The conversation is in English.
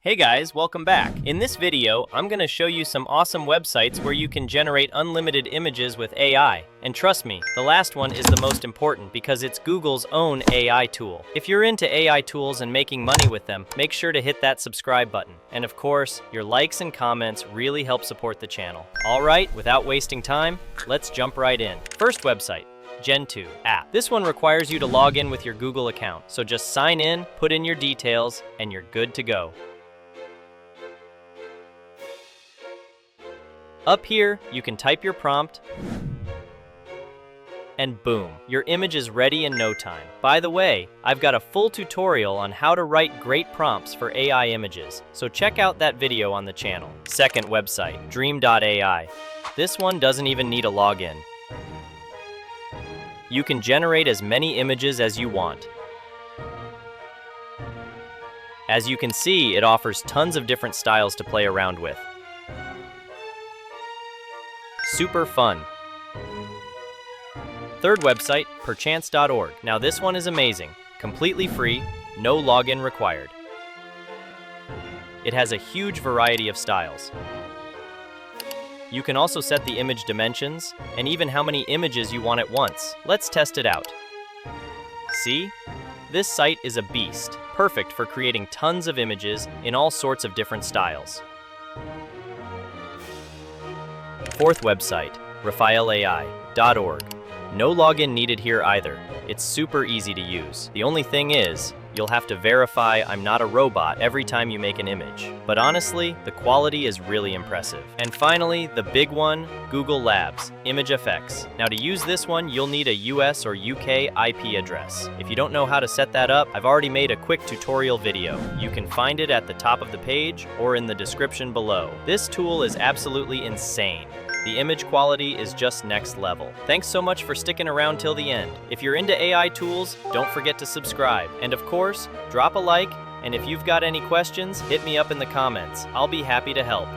Hey guys, welcome back. In this video, I'm going to show you some awesome websites where you can generate unlimited images with AI. And trust me, the last one is the most important because it's Google's own AI tool. If you're into AI tools and making money with them, make sure to hit that subscribe button. And of course, your likes and comments really help support the channel. Alright, without wasting time, let's jump right in. First website. Gentube.app. This one requires you to log in with your Google account, so just sign in, put in your details, and you're good to go. Up here, you can type your prompt, and boom, your image is ready in no time. By the way, I've got a full tutorial on how to write great prompts for AI images, so check out that video on the channel. Second website, Dream.ai. This one doesn't even need a login. You can generate as many images as you want. As you can see, it offers tons of different styles to play around with. Super fun. Third website, Perchance.org. Now this one is amazing. Completely free, no login required. It has a huge variety of styles. You can also set the image dimensions and even how many images you want at once. Let's test it out. See? This site is a beast, perfect for creating tons of images in all sorts of different styles. Fourth website, RaphaelAI.org. No login needed here either. It's super easy to use. The only thing is, you'll have to verify I'm not a robot every time you make an image. But honestly, the quality is really impressive. And finally, the big one, Google Labs, ImageFX. Now to use this one, you'll need a US or UK IP address. If you don't know how to set that up, I've already made a quick tutorial video. You can find it at the top of the page or in the description below. This tool is absolutely insane. The image quality is just next level. Thanks so much for sticking around till the end. If you're into AI tools, don't forget to subscribe. And of course, drop a like, and if you've got any questions, hit me up in the comments. I'll be happy to help.